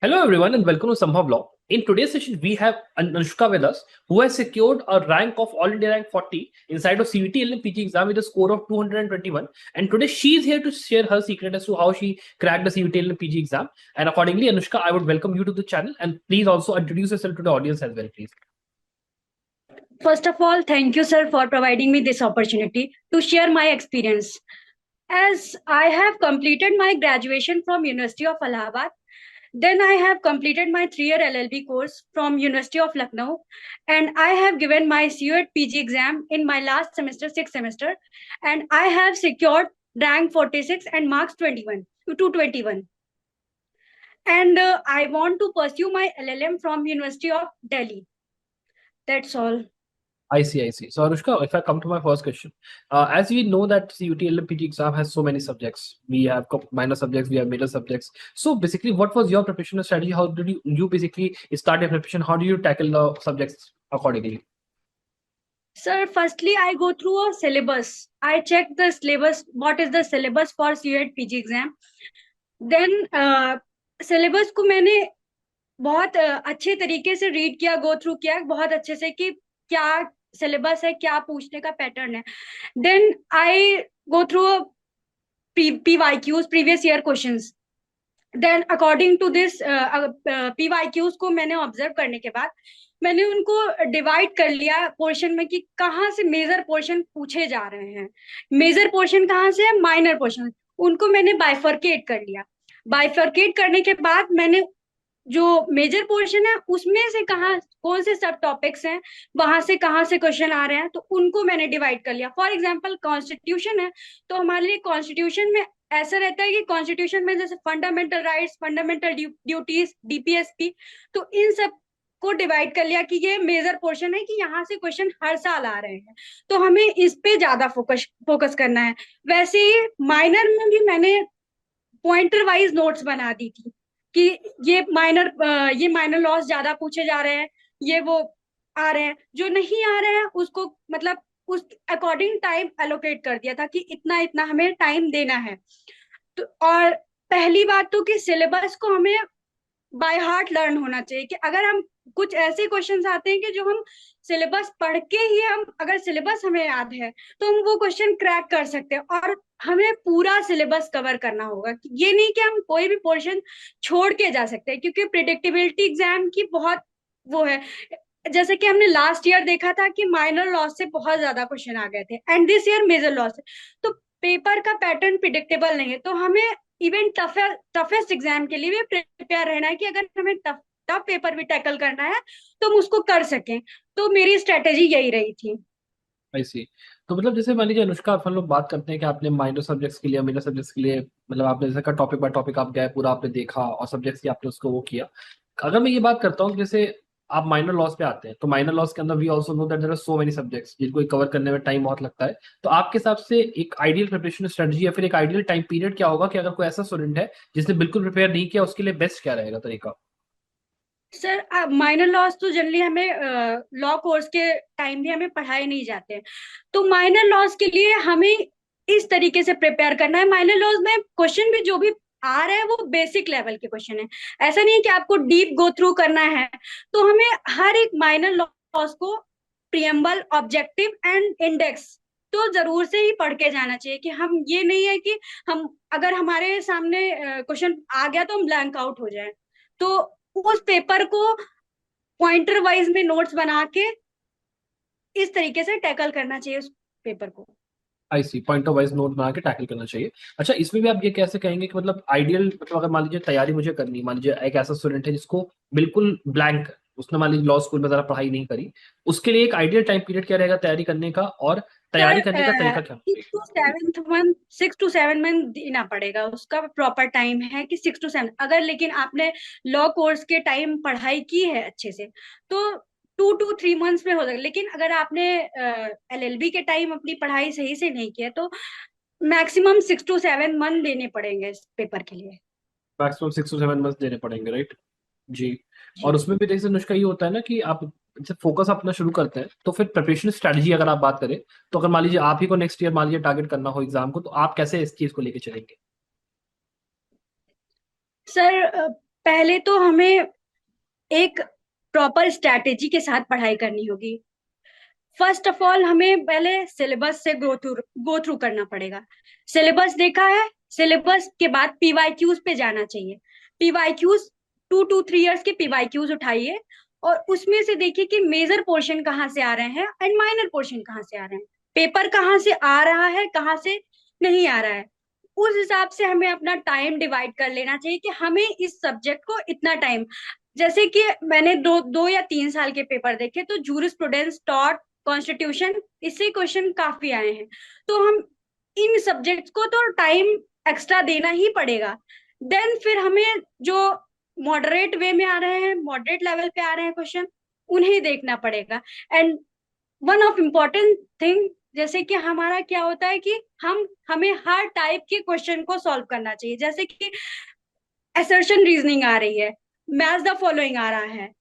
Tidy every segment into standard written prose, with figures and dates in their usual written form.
Hello everyone and welcome to Sambhav Law. In today's session, we have Anushka with us, who has secured a rank of All India rank 40 inside of CVT LM PG exam with a score of 221. And today she is here to share her secret as to how she cracked the CVT LM PG exam. And accordingly, Anushka, I would welcome you to the channel and please also introduce yourself to the audience as well, please. First of all, thank you, sir, for providing me this opportunity to share my experience. As I have completed my graduation from University of Allahabad, then I have completed my 3-year LLB course from University of Lucknow, and I have given my CUET PG exam in my last semester, 6th semester, and I have secured rank 46 and marks 21 to 221. And I want to pursue my LLM from University of Delhi. That's all. I see, I see. So, Anushka, if I come to my first question, as we know that CUT LMPT exam has so many subjects. We have minor subjects, we have major subjects. So, basically, what was your preparation strategy? How did you basically start your preparation? How do you tackle the subjects accordingly? Sir, firstly, I go through a syllabus. I check the syllabus, what is the syllabus for CUET PG exam. Then syllabus को मैंने बहुत अच्छे तरीके से read किया, go through किया बहुत अच्छे से कि क्या सिलेबस है, क्या पूछने का पैटर्न है. Then I go through PYQs, previous year questions. Then according to this PYQs को मैंने ऑब्जर्व करने के बाद मैंने उनको डिवाइड कर लिया पोर्शन में कि कहाँ से मेजर पोर्शन पूछे जा रहे हैं, मेजर पोर्शन कहाँ से है, माइनर पोर्शन, उनको मैंने बाइफर्केट कर लिया. बाइफर्केट करने के बाद मैंने जो मेजर पोर्शन है उसमें से कहाँ कौन से सब टॉपिक्स हैं, वहां से कहाँ से क्वेश्चन आ रहे हैं, तो उनको मैंने डिवाइड कर लिया. फॉर एग्जांपल कॉन्स्टिट्यूशन है तो हमारे लिए कॉन्स्टिट्यूशन में ऐसा रहता है कि कॉन्स्टिट्यूशन में जैसे fundamental rights, fundamental duties, DPSP, तो इन सब को डिवाइड कर लिया कि ये मेजर पोर्शन है कि यहाँ से क्वेश्चन हर साल आ रहे हैं, तो हमें इस पे ज्यादा फोकस करना है. वैसे ही माइनर में भी मैंने पॉइंटर वाइज नोट्स बना दी थी कि ये माइनर लॉस ज्यादा पूछे जा रहे हैं, ये वो आ रहे हैं, जो नहीं आ रहे हैं उसको मतलब उस अकॉर्डिंग टाइम एलोकेट कर दिया था कि इतना इतना हमें टाइम देना है. तो और पहली बात तो कि सिलेबस को हमें बाय हार्ट लर्न होना चाहिए कि अगर हम कुछ ऐसे क्वेश्चंस आते हैं कि जो हम सिलेबस पढ़ के ही हम अगर सिलेबस हमें याद है तो हम वो क्वेश्चन क्रैक कर सकते हैं, और हमें पूरा सिलेबस कवर करना होगा. ये नहीं कि हम कोई भी पोर्शन छोड़ के जा सकते हैं, क्योंकि प्रिडिक्टेबिलिटी एग्जाम की बहुत वो है. जैसे कि हमने लास्ट ईयर देखा था कि माइनर लॉस से बहुत ज्यादा क्वेश्चन आ गए थे, and this year major loss है, तो पेपर का पैटर्न प्रिडिक्टेबल नहीं है. तो हमें इवन टफेस्ट एग्जाम के लिए भी प्रिपेयर रहना है कि अगर हमें टफ पेपर भी टैकल करना है तो हम उसको कर सकें. तो मेरी स्ट्रेटेजी यही रही थी. आई सी. तो मतलब जैसे मान लीजिए अनुष्का, अपन लोग बात करते हैं कि आपने माइनर सब्जेक्ट्स के लिए, मेजर सब्जेक्ट्स के लिए, मतलब आपने जैसे का टॉपिक बाय टॉपिक आप गए, पूरा आपने देखा और सब्जेक्ट्स की आपने उसको वो किया. अगर मैं ये बात करता हूँ कि जैसे आप माइनर लॉस पे आते हैं, तो माइनर लॉस के अंदर we also know that there are so many subjects जिनको कवर करने में टाइम बहुत लगता है. तो आपके हिसाब से एक आइडियल प्रिपरेशन स्ट्रेटजी या फिर एक आइडियल टाइम पीरियड क्या होगा कि अगर कोई ऐसा स्टूडेंट है जिसने बिल्कुल प्रिपेयर नहीं किया, उसके लिए बेस्ट क्या रहेगा तरीका? सर माइनर लॉस तो जनरली हमें लॉ कोर्स के टाइम भी हमें पढ़ाए नहीं जाते हैं, तो माइनर लॉस के लिए हमें इस तरीके से प्रिपेयर करना है. माइनर लॉस में क्वेश्चन भी जो भी आ रहा है वो बेसिक लेवल के क्वेश्चन है, ऐसा नहीं है कि आपको डीप गो थ्रू करना है. तो हमें हर एक माइनर लॉस को प्रियम्बल, ऑब्जेक्टिव एंड इंडेक्स तो जरूर से ही पढ़ के जाना चाहिए. कि हम ये नहीं है कि हम अगर हमारे सामने क्वेश्चन आ गया तो हम ब्लैंक आउट हो जाए. तो उस पेपर को पॉइंटर वाइज में नोट्स बना के इस तरीके से टैकल करना चाहिए उस पेपर को. आई सी. पॉइंटर वाइज नोट बना के टैकल करना चाहिए. अच्छा, इसमें भी आप ये कैसे कहेंगे कि मतलब आइडियल, मतलब अगर मान लीजिए तैयारी मुझे करनी, मान लीजिए एक ऐसा स्टूडेंट है जिसको बिल्कुल ब्लैंक, उसने मान लीजिए लॉ स्कूल में जरा पढ़ाई नहीं करी, उसके लिए एक आइडियल टाइम पीरियड क्या रहेगा तैयारी करने का, और तैयारी करने का तरीका सर क्या होना चाहिए? 6 to 7 मंथ देना पड़ेगा, उसका प्रॉपर टाइम है कि 6 to 7. अगर लेकिन आपने लॉ कोर्स के टाइम पढ़ाई की है अच्छे से तो 2 to 3 मंथ्स में हो जाएगा. लेकिन अगर आपने LLB के टाइम अपनी पढ़ाई सही से नहीं किया तो मैक्सिमम 6 to 7 मंथ देने पड़ेंगे इस पेपर के लिए. मैक्सिमम 6 to 7 मंथ देने पड़ेंगे, राइट? जी. और जी. उसमें भी देखिए अनुष्का, ये होता है ना कि आप जब फोकस अपना शुरू करते हैं तो फिर प्रिपरेशन स्ट्रेटजी अगर आप बात करें, तो अगर मान लीजिए आप ही को नेक्स्ट ईयर मान लीजिए टारगेट करना हो एग्जाम को, तो आप कैसे इस चीज को लेके चलेंगे? सर पहले तो हमें एक प्रॉपर स्ट्रैटेजी के साथ पढ़ाई करनी होगी। फर्स्ट ऑफ ऑल हमें पहले सिलेबस से गो थ्रू करना पड़ेगा। सिलेबस देखा है, सिलेबस के बाद पीवाईक्यूज पे जाना चाहिए। पीवाईक्यूज 2 to 3 years के पीवाईक्यूज उठाइए और उसमें से देखिए कि मेजर पोर्शन कहाँ से आ रहे हैं एंड माइनर पोर्शन कहाँ से आ रहे हैं, पेपर कहाँ से आ रहा है, कहाँ से नहीं आ रहा है। उस हिसाब से हमें अपना टाइम डिवाइड कर लेना चाहिए कि हमें इस सब्जेक्ट को इतना टाइम, जैसे कि मैंने 2 या 3 साल के पेपर देखे तो जूरिस्प्रूडेंस, टॉट, कॉन्स्टिट्यूशन, इससे क्वेश्चन काफी आए हैं। तो हम इन सब्जेक्ट्स को तो टाइम एक्स्ट्रा देना ही पड़ेगा। देन फिर हमें जो मॉडरेट वे में आ रहे हैं, मॉडरेट लेवल पे आ रहे हैं क्वेश्चन, उन्हें देखना पड़ेगा। And one of important thing, जैसे कि हमारा क्या होता है कि हमें हर टाइप के क्वेश्चन को सॉल्व करना चाहिए। जैसे कि असर्शन रीजनिंग आ रही है, मैच द फॉलोइंग आ रहा है,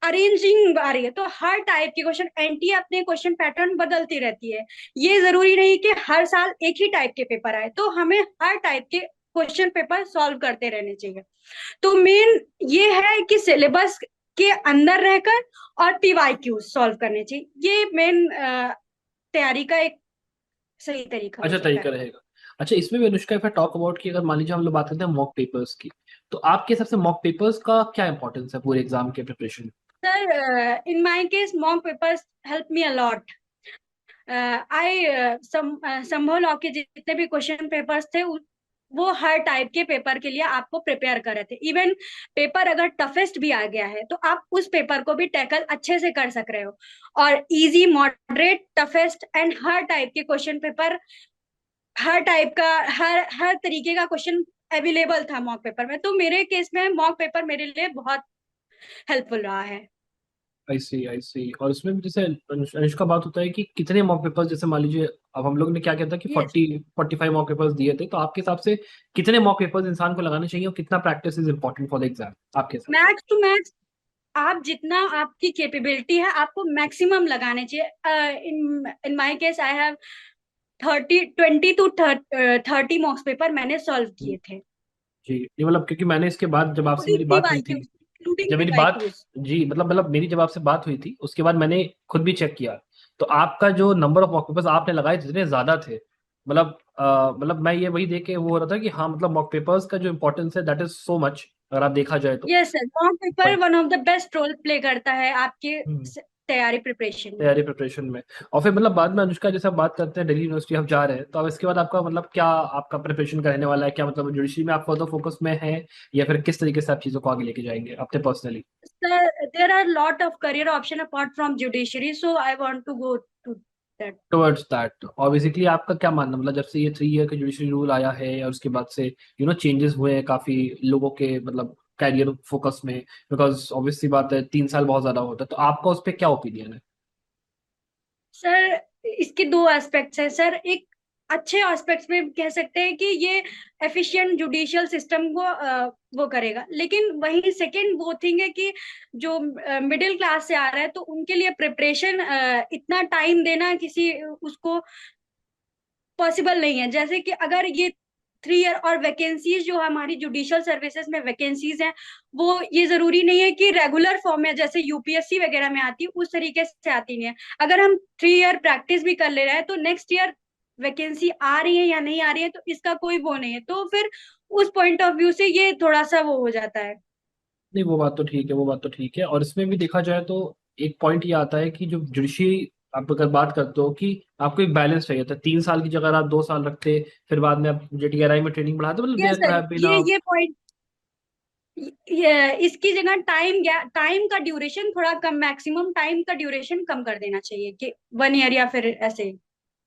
अरेंजिंग आ रही है, तो हर टाइप के क्वेश्चन, एनटी अपने क्वेश्चन पैटर्न बदलती रहती है। ये जरूरी नहीं कि हर साल एक ही टाइप के पेपर आए, तो हमें हर टाइप के क्वेश्चन पेपर सॉल्व करते रहने चाहिए। तो मेन ये है कि सिलेबस के अंदर रहकर और पीवाईक्यू सॉल्व करने चाहिए। ये मेन तैयारी का एक सही तरीका हो अच्छा सकता तरीका है। रहेगा। अच्छा, इसमें भी Anushka, if I talk about कि अगर मान लीजिए हम लोग बात करते हैं मॉक पेपर्स की, तो आपके हिसाब से मॉक पेपर्स का क्या इंपॉर्टेंस है पूरे एग्जाम के preparation? Sir, in my case mock papers help me a lot. I Sambhav law के जितने भी क्वेश्चन पेपर्स थे वो हर टाइप के पेपर के लिए आपको प्रिपेयर कर रहे थे। इवन पेपर अगर टफेस्ट भी आ गया है तो आप उस पेपर को भी टैकल अच्छे से कर सक रहे हो। और easy, moderate, toughest and her type के क्वेश्चन पेपर, हर टाइप का, हर हर तरीके का क्वेश्चन अवेलेबल था मॉक पेपर में। तो मेरे केस में मॉक पेपर मेरे लिए बहुत हेल्पफुल रहा है। आई सी, आई सी। और इसमें भी जैसे अनुष्का बात होता है कि कितने मॉक पेपर्स, जैसे मान लीजिए अब हम लोग ने क्या किया था कि यस, 45 मॉक पेपर्स दिए थे, तो आपके हिसाब से कितने मॉक पेपर्स इंसान को लगाने चाहिए और कितना practice is important for the exam आपके हिसाब से? मैक्स टू मैक्स आप जितना आपकी कैपेबिलिटी है आपको मैक्सिमम लगाने चाहिए। In in my case I have 20 to 30 mocks paper मैंने सॉल्व जी किए थे, जी, ये मतलब क्योंकि मैंने इसके बाद जब आपसे इंक्लूडिंग मेरी बात हुई थी, पीवाईक्यूज, इंक्लूडिंग जब मेरी बात, पीवाईक्यूज। जी मतलब मेरी जब आपसे बात हुई थी उसके बाद मैंने खुद भी चेक किया, तो आपका जो नंबर ऑफ मॉक पेपर्स आपने लगाए थे इतने ज्यादा थे। मतलब मैं ये वही देख के वो हो रहा था कि हाँ, मतलब मॉक पेपर्स का जो इम्पोर्टेंस है दैट इज सो मच, अगर आप देखा जाए तो। Yes sir, mock paper But, one of the best role play करता है आपके हम्म, तैयारी प्रिपरेशन में। तैयारी प्रिपरेशन में। और फिर मतलब बाद में अनुष्का, जैसे आप बात करते हैं दिल्ली यूनिवर्सिटी आप जा रहे हैं, तो अब इसके बाद आपका मतलब क्या आपका प्रिपरेशन का रहने वाला है? क्या मतलब जुडिशरी में आप फर्दर फोकस में है, या फिर किस तरीके से आप चीजों को आगे लेके जाएंगे अपने personally? Sir, there are lot of career option apart from judiciary, so I want to go to that. Towards that, और बेसिकली आपका क्या मानना, मतलब जब से ये 3 ईयर का जुडिशरी रूल आया है और उसके बाद से चेंजेस हुए हैं काफी लोगों के मतलब कैरियर फोकस में, बिकॉज ऑब्वियसली बात है 3 साल बहुत ज्यादा होता है, तो आपका उस पर क्या ओपिनियन है? सर, इसके दो एस्पेक्ट्स हैं सर। एक अच्छे एस्पेक्ट्स में कह सकते हैं कि ये एफिशिएंट जुडिशियल सिस्टम को वो करेगा, लेकिन वही सेकंड वो थिंग है कि जो मिडिल क्लास से आ रहा है तो उनके लिए प्रिपरेशन इतना टाइम देना किसी उसको पॉसिबल नहीं है। जैसे कि अगर ये 3 ईयर और वैकेंसीज जो हमारी जुडिशियल सर्विसेज में वैकेंसीज हैं, वो ये जरूरी नहीं है कि रेगुलर फॉर्म में जैसे यूपीएससी वगैरह में आती है उस तरीके से आती नहीं है। अगर हम 3 ईयर प्रैक्टिस भी कर ले रहे हैं तो नेक्स्ट ईयर वैकेंसी आ रही है या नहीं आ रही है तो इसका कोई वो नहीं है। तो फिर उस पॉइंट ऑफ व्यू से ये थोड़ा सा वो हो जाता है। नहीं, वो बात तो ठीक है, वो बात तो ठीक है। और इसमें भी देखा जाए तो एक पॉइंट ये आता है कि जो जुडिशरी, आप अगर बात करते हो कि आपको एक बैलेंस चाहिए था, 3 साल की जगह आप 2 साल रखते, फिर बाद में आप जेटीआरआई में ट्रेनिंग बढ़ाते, मतलब yes there sir, have been ये पॉइंट, इसकी जगह टाइम का ड्यूरेशन थोड़ा कम, मैक्सिमम टाइम का ड्यूरेशन कम कर देना चाहिए कि 1 ईयर या फिर ऐसे।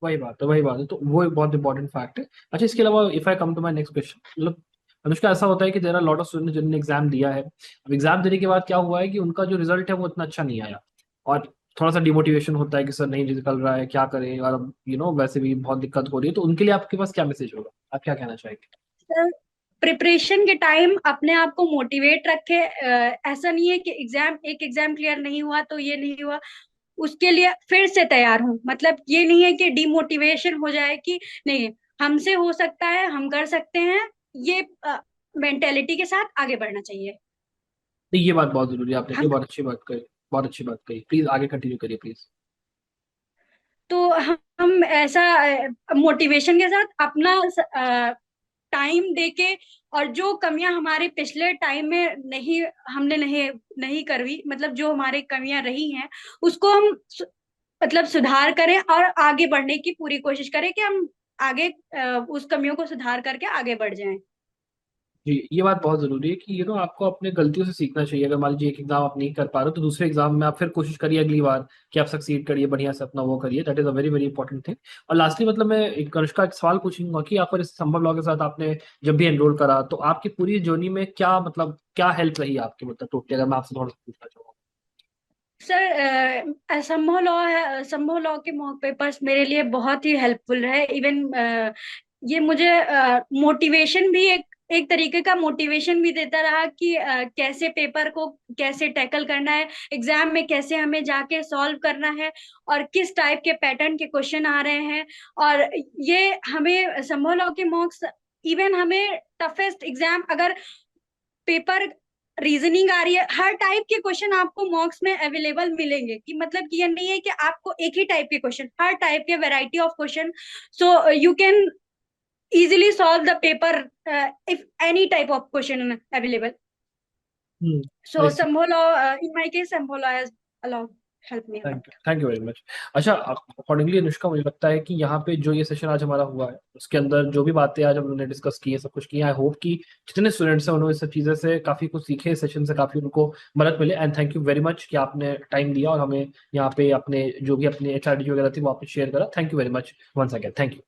वही बात है, वही बात है, तो वो एक बहुत इंपॉर्टेंट फैक्ट है। अच्छा, इसके अलावा if I come to my next question, मतलब अनुष्का, ऐसा होता है कि there are lot of student जिन्होंने एग्जाम दिया है, अब एग्जाम देने के बाद क्या हुआ है कि उनका जो रिजल्ट है वो इतना अच्छा नहीं आया, और थोड़ा सा डिमोटिवेशन होता है कि सर नहीं निकल रहा है, क्या करें, और अब वैसे भी बहुत दिक्कत हो रही है, तो उनके लिए आपके पास क्या मैसेज होगा, आप क्या कहना चाहेंगे? सर, प्रिपरेशन के टाइम अपने आप को मोटिवेट रखे। ऐसा नहीं है कि एग्जाम क्लियर नहीं हुआ तो ये नहीं हुआ, उसके लिए फिर से तैयार हूँ। मतलब ये नहीं है कि डिमोटिवेशन हो जाए कि नहीं, हमसे हो सकता है, हम कर सकते हैं। ये मेंटेलिटी के साथ आगे बढ़ना चाहिए। नहीं, ये बात बहुत जरूरी है, आपने कही, हम बहुत अच्छी बात कही, बहुत अच्छी बात कही। प्लीज आगे कंटिन्यू करिए प्लीज। तो हम ऐसा मोटिवेशन के साथ अपना टाइम देके, और जो कमियां हमारे पिछले टाइम में हमने नहीं करवी, मतलब जो हमारी कमियां रही हैं उसको हम मतलब सुधार करें और आगे बढ़ने की पूरी कोशिश करें कि हम आगे उस कमियों को सुधार करके आगे बढ़ जाएं। जी, ये बात बहुत जरूरी है कि आपको अपने गलतियों से सीखना चाहिए। अगर मान लीजिए एक एग्जाम आप नहीं कर पा रहे हो तो दूसरे एग्जाम में आप फिर कोशिश करिए अगली बार कि आप सक्सीड करिए, बढ़िया से अपना वो करिए। That is a very very important thing. और लास्टली मतलब मैं एक अनुष्का एक सवाल पूछूंगा कि आप इस संभव लॉ के साथ आपने जब भी एनरोल करा तो आपकी पूरी जर्नी में क्या मतलब क्या हेल्प रही आपकी, मतलब टोटली अगर मैं आपसे थोड़ा सा पूछना चाहूँगा। सर संभव लॉ है, संभव लॉ के मॉक पेपर्स मेरे लिए बहुत ही हेल्पफुल रहे। इवन ये मुझे मोटिवेशन भी एक तरीके का मोटिवेशन भी देता रहा कि कैसे पेपर को कैसे टैकल करना है, एग्जाम में कैसे हमें जाके सॉल्व करना है, और किस टाइप के पैटर्न के क्वेश्चन आ रहे हैं। और ये हमें संभव लॉ के मॉक्स, इवन हमें टफेस्ट एग्जाम अगर पेपर रीजनिंग आ रही है, हर टाइप के क्वेश्चन आपको मॉक्स में अवेलेबल मिलेंगे। कि मतलब कि ये नहीं है कि आपको एक ही टाइप के क्वेश्चन, हर टाइप के variety of question, so you can easily solve the paper if any type of question available. So hmm. Sambho law, in my case, Sambho law has allowed helped me a lot. Thank you very much. अच्छा, accordingly Anushka मुझे लगता है कि यहाँ पे जो ये session आज हमारा हुआ है उसके अंदर जो भी बातें आज हम लोगों ने डिस्कस की है, सब कुछ किया, आई होप कि जितने स्टूडेंट्स हैं उन्होंने इस सब चीज़ें से काफ़ी कुछ सीखे, इस सेशन से काफ़ी उनको मदद मिले। And thank you very much कि आपने टाइम दिया और हमें यहाँ पे अपने जो भी अपने HRD वगैरह थी वो आपने शेयर करा। Thank you very much once again, thank you.